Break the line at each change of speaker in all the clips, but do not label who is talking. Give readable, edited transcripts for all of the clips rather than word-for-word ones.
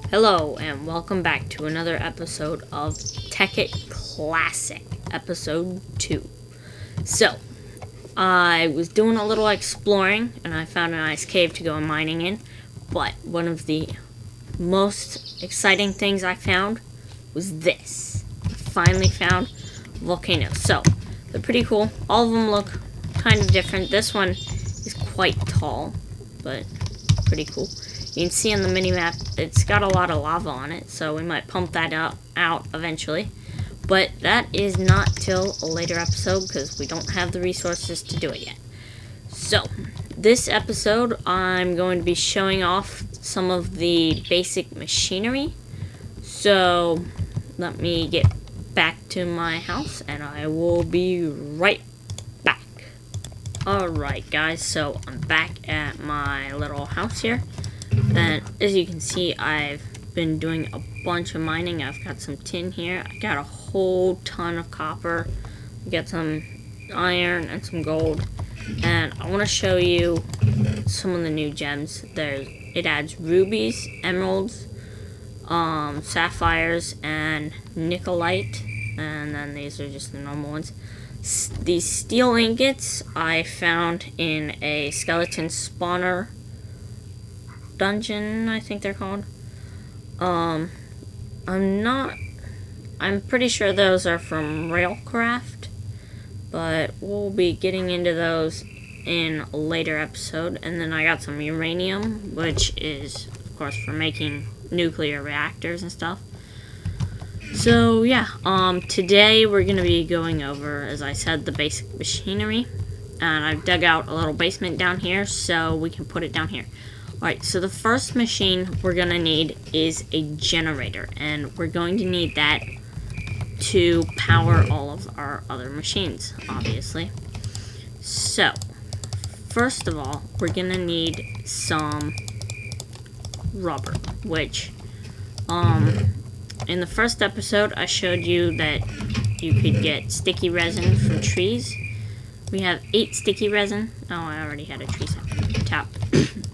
Hello, and welcome back to another episode of Tekkit Classic, Episode 2. So, I was doing a little exploring, and I found a nice cave to go mining in, but one of the most exciting things I found was this. I finally found volcanoes. So, they're pretty cool. All of them look kind of different. This one is quite tall, but pretty cool. You can see on the mini-map, it's got a lot of lava on it, so we might pump that out eventually. But that is not till a later episode, because we don't have the resources to do it yet. So, this episode, I'm going to be showing off some of the basic machinery. So, let me get back to my house, and I will be right back. Alright guys, so I'm back at my little house here. And as you can see, I've been doing a bunch of mining. I've got some tin here. I got a whole ton of copper. I got some iron and some gold. And I want to show you some of the new gems. It adds rubies, emeralds, sapphires, and nickelite. And then these are just the normal ones. These steel ingots I found in a skeleton spawner dungeon, I think they're called. I'm pretty sure those are from Railcraft, but we'll be getting into those in a later episode. And then I got some uranium, which is, of course, for making nuclear reactors and stuff. So, yeah, today we're going to be going over, as I said, the basic machinery. And I've dug out a little basement down here, so we can put it down here. Alright, so the first machine we're going to need is a generator, and we're going to need that to power all of our other machines, obviously. So, first of all, we're going to need some rubber, which, in the first episode, I showed you that you could get sticky resin from trees. We have 8 sticky resin. Oh, I already had a tree tap.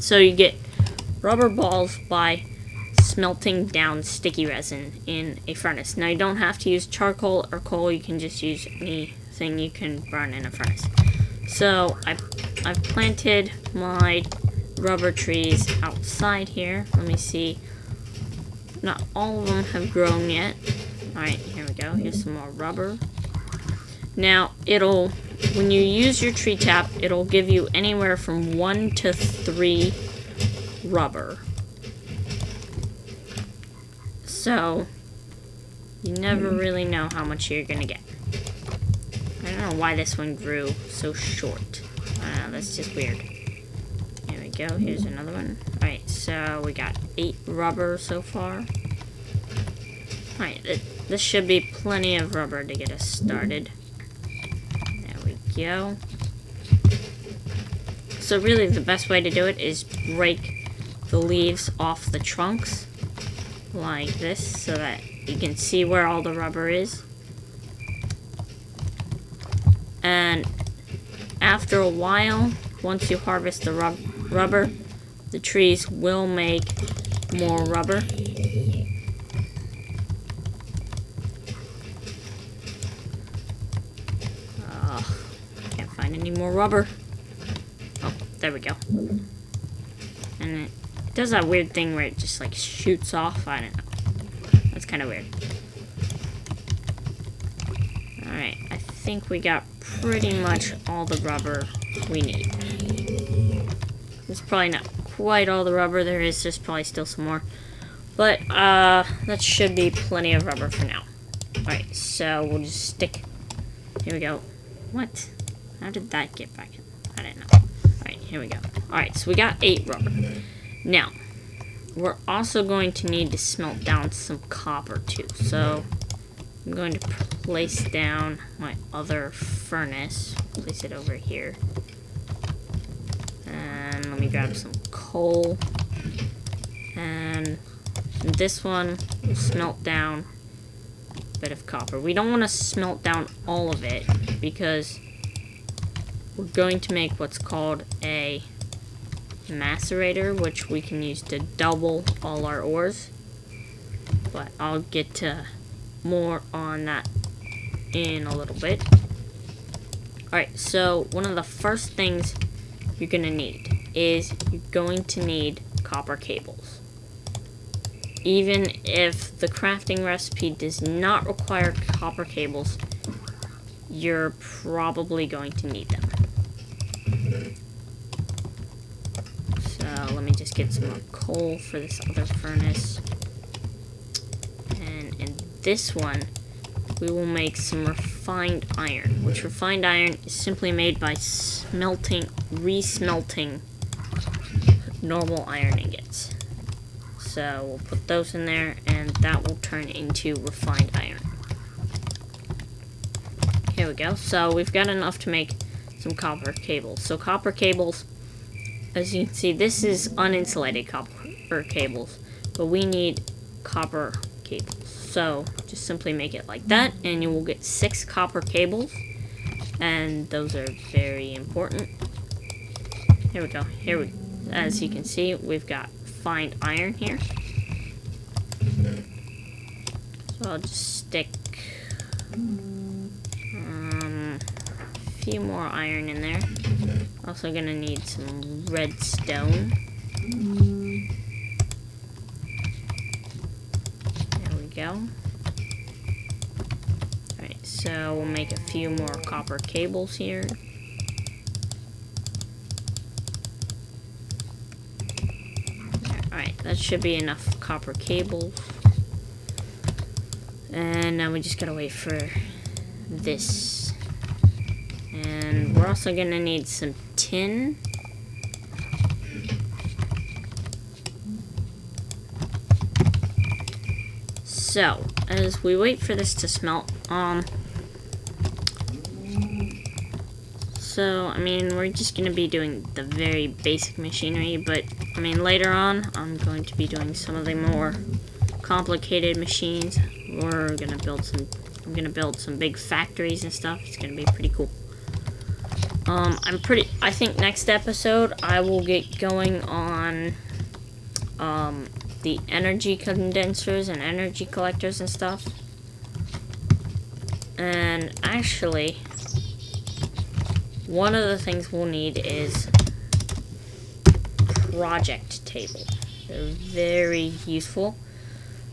So you get rubber balls by smelting down sticky resin in a furnace. Now you don't have to use charcoal or coal. You can just use anything you can burn in a furnace. So I've planted my rubber trees outside here. Let me see. Not all of them have grown yet. Alright, here we go. Here's some more rubber. Now, when you use your tree tap, it'll give you anywhere from 1 to 3 rubber. So, you never really know how much you're gonna get. I don't know why this one grew so short. I don't know, that's just weird. Here we go, here's another one. Alright, so we got 8 rubber so far. Alright, this should be plenty of rubber to get us started. Go. So really the best way to do it is break the leaves off the trunks like this so that you can see where all the rubber is. And after a while, once you harvest the rubber, the trees will make more rubber. Any more rubber. Oh, there we go. And it does that weird thing where it just like shoots off. I don't know. That's kind of weird. Alright, I think we got pretty much all the rubber we need. It's probably not quite all the rubber. There is just probably still some more. But, that should be plenty of rubber for now. Alright, so we'll just stick. Here we go. What? How did that get back in? I don't know. Alright, here we go. Alright, so we got 8 rubber. Now, we're also going to need to smelt down some copper too. So, I'm going to place down my other furnace. Place it over here. And let me grab some coal. And this one will smelt down a bit of copper. We don't want to smelt down all of it because we're going to make what's called a macerator, which we can use to double all our ores. but I'll get to more on that in a little bit. Alright, so one of the first things you're going to need is you're going to need copper cables. Even if the crafting recipe does not require copper cables, you're probably going to need them. So let me just get some more coal for this other furnace. And in this one, we will make some refined iron, which refined iron is simply made by resmelting normal iron ingots. So we'll put those in there, and that will turn into refined iron. Here we go. So we've got enough to make some copper cables. So copper cables, as you can see, this is uninsulated copper cables, but we need copper cables. So just simply make it like that, and you will get 6 copper cables, and those are very important. Here we go. As you can see, we've got refined iron here. So I'll just stick a few more iron in there. Also gonna need some redstone. There we go. Alright, so we'll make a few more copper cables here. Alright, that should be enough copper cables. And now we just gotta wait for this. And we're also gonna need some tin. So, as we wait for this to smelt, so, I mean, we're just gonna be doing the very basic machinery, but, I mean, later on, I'm going to be doing some of the more complicated machines. We're gonna build some, I'm gonna build some big factories and stuff. It's gonna be pretty cool. I think next episode, I will get going on, the energy condensers and energy collectors and stuff. And actually, one of the things we'll need is project table. They're very useful,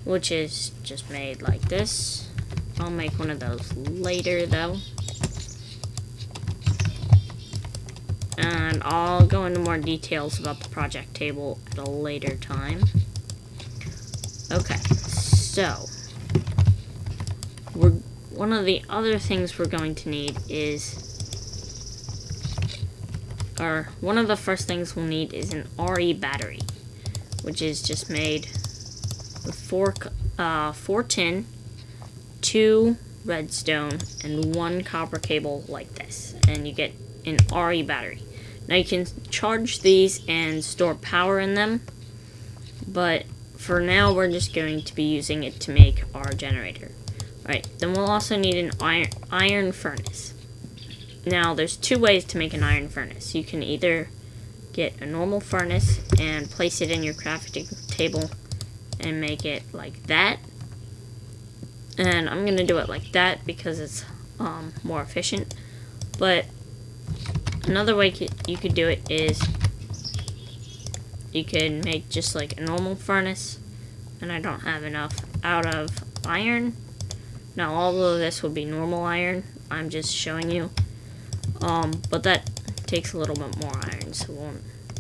which is just made like this. I'll make one of those later though. And I'll go into more details about the project table at a later time. Okay, so one of the other things we're going to need is, or one of the first things we'll need is an RE battery, which is just made with 4 tin, 2 redstone, and 1 copper cable like this, and you get an RE battery. Now you can charge these and store power in them, but for now we're just going to be using it to make our generator. Alright, then we'll also need an iron furnace. Now there's 2 ways to make an iron furnace. You can either get a normal furnace and place it in your crafting table and make it like that. And I'm going to do it like that because it's more efficient. But another way you could do it is you can make just like a normal furnace, and I don't have enough out of iron. Now all of this would be normal iron, I'm just showing you, but that takes a little bit more iron, so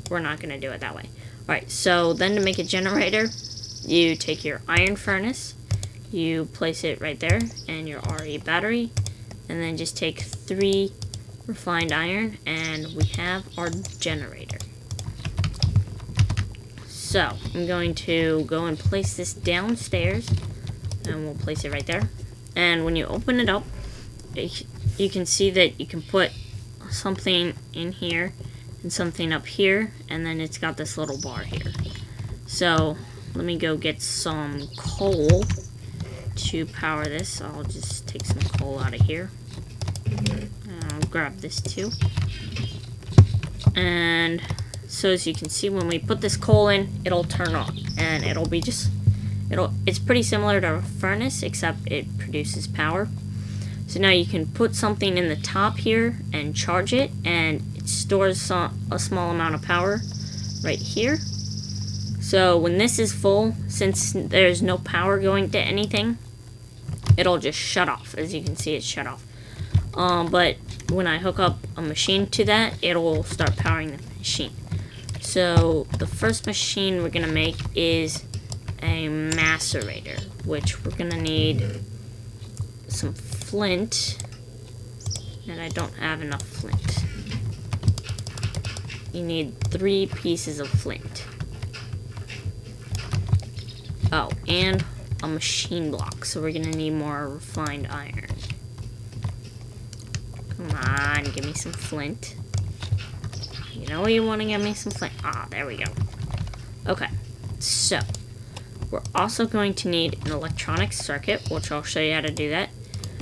we're not going to do it that way. Alright, so then to make a generator, you take your iron furnace, you place it right there, and your RE battery, and then just take 3 refined iron, and we have our generator. So, I'm going to go and place this downstairs, and we'll place it right there. And when you open it up, you can see that you can put something in here and something up here, and then it's got this little bar here. So, let me go get some coal to power this. I'll just take some coal out of here. I'll grab this too. And so as you can see, when we put this coal in, it'll turn on, and it'll be just It's pretty similar to a furnace, except it produces power. So now you can put something in the top here and charge it, and it stores a small amount of power right here. So when this is full, since there's no power going to anything, it'll just shut off. As you can see, it's shut off. But when I hook up a machine to that, it'll start powering the machine. So the first machine we're gonna make is a macerator, which we're gonna need some flint, and I don't have enough flint. You need 3 pieces of flint. Oh, and a machine block, so we're gonna need more refined iron. Come on, give me some flint. You know you want to give me some flint. Ah, there we go. Okay, so we're also going to need an electronic circuit, which I'll show you how to do that.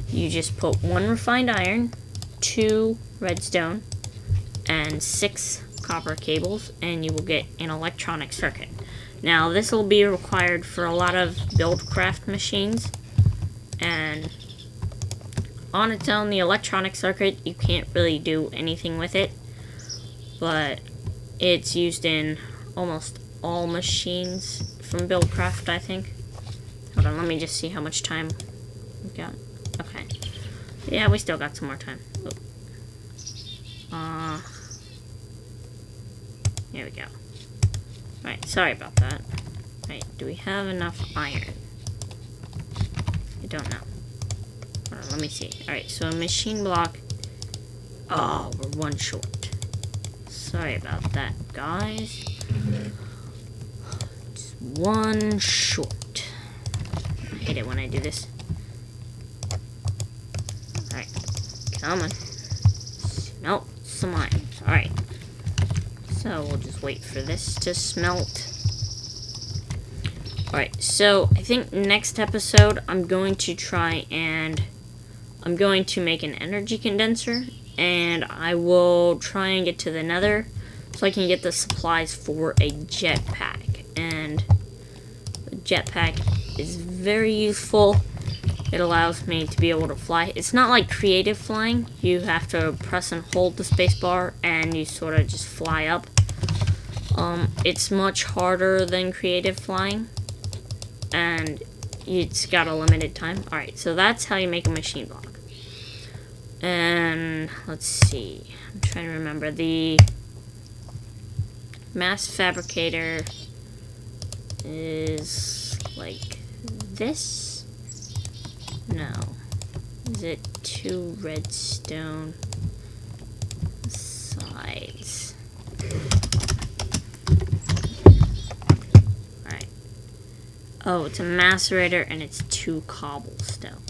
You just put 1 refined iron, 2 redstone, and 6 copper cables, and you will get an electronic circuit. Now, this will be required for a lot of buildcraft machines, and on its own, the electronic circuit, you can't really do anything with it, but it's used in almost all machines from buildcraft, I think. Hold on, let me just see how much time we got. Okay. Yeah, we still got some more time. Here we go. Right, sorry about that. Right, do we have enough iron? I don't know. Hold on, let me see. Alright, so a machine block. Oh, we're 1 short. Sorry about that, guys. Just 1 short. I hate it when I do this. Alright, come on. Smelt some iron. Alright. So we'll just wait for this to smelt. Alright, so I think next episode I'm going to make an energy condenser, and I will try and get to the nether so I can get the supplies for a jetpack. And the jetpack is very useful. It allows me to be able to fly. It's not like creative flying. You have to press and hold the spacebar and you sort of just fly up. It's much harder than creative flying, and it's got a limited time. Alright, so that's how you make a machine block. And let's see, I'm trying to remember. The mass fabricator is like this? No. Is it 2 redstone sides? Alright. Oh, it's a macerator and it's 2 cobblestone.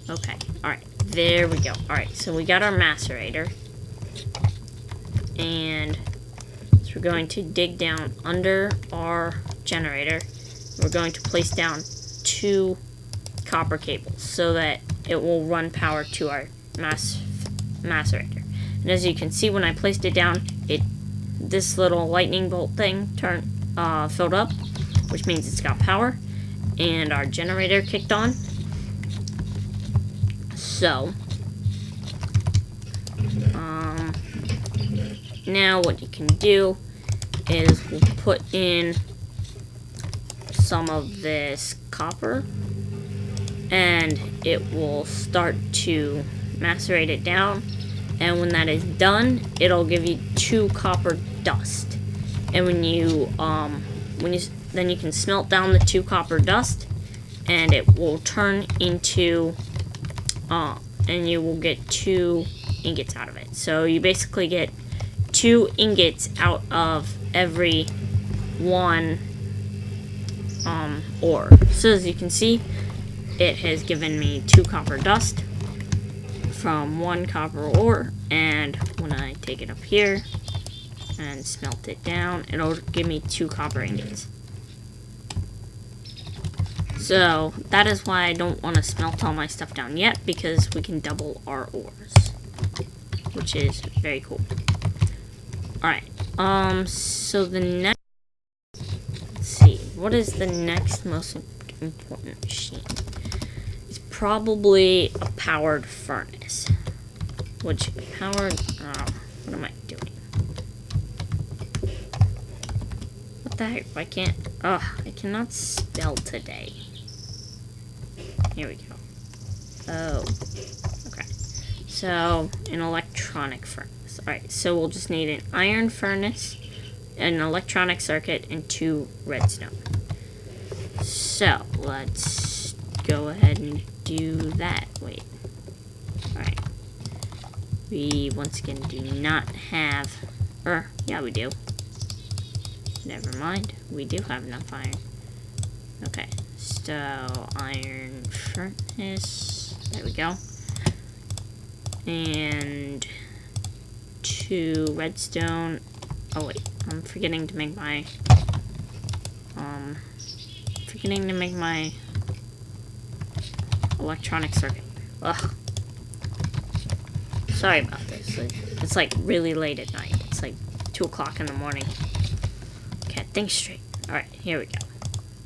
Okay, alright. There we go. Alright, so we got our macerator. And so we're going to dig down under our generator. We're going to place down 2 copper cables so that it will run power to our macerator. And as you can see, when I placed it down, this little lightning bolt thing filled up, which means it's got power, and our generator kicked on. So now what you can do is we'll put in some of this copper, and it will start to macerate it down. And when that is done, it'll give you 2 copper dust. And then you can smelt down the 2 copper dust, and it will turn into and you will get 2 ingots out of it. So you basically get 2 ingots out of every 1 ore. So as you can see, it has given me 2 copper dust from 1 copper ore, and when I take it up here and smelt it down, it'll give me 2 copper ingots. So that is why I don't want to smelt all my stuff down yet, because we can double our ores, which is very cool. Alright, so the next, let's see, what is the next most important machine? It's probably a powered furnace. Which powered, what am I doing? What the heck? I can't, I cannot spell today. Here we go. Oh, okay. So, an electronic furnace. Alright, so we'll just need an iron furnace, an electronic circuit, and 2 redstone. So, let's go ahead and do that. Wait. Alright. We, once again, do not have... yeah, we do. Never mind. We do have enough iron. Okay. So, iron furnace. There we go. And 2 redstone. Oh, wait. I'm forgetting to make my... electronic circuit. Ugh. Sorry about this. It's like really late at night. It's like 2 o'clock in the morning. Can't think straight. Alright, here we go.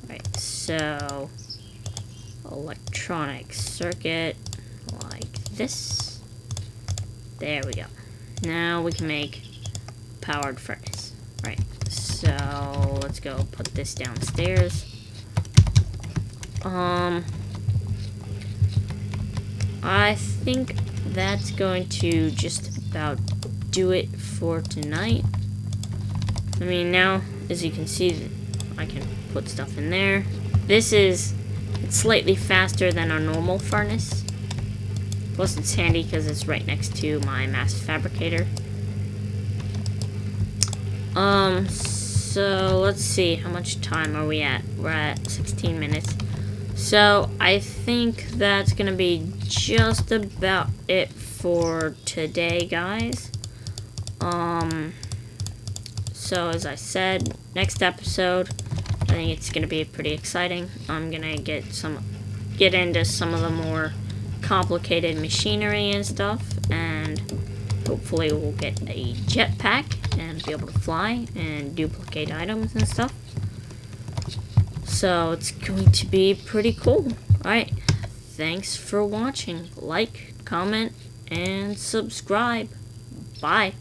Alright, so electronic circuit like this. There we go. Now we can make powered furnace. Right. So let's go put this downstairs. I think that's going to just about do it for tonight. I mean, now, as you can see, I can put stuff in there. It's slightly faster than a normal furnace. Plus, it's handy because it's right next to my mass fabricator. So let's see, how much time are we at? We're at 16 minutes. So I think that's gonna be just about it for today, guys. So as I said, next episode, I think it's gonna be pretty exciting. I'm gonna get into some of the more complicated machinery and stuff, and hopefully we'll get a jetpack and be able to fly and duplicate items and stuff. So it's going to be pretty cool. Alright, thanks for watching. Like, comment, and subscribe. Bye.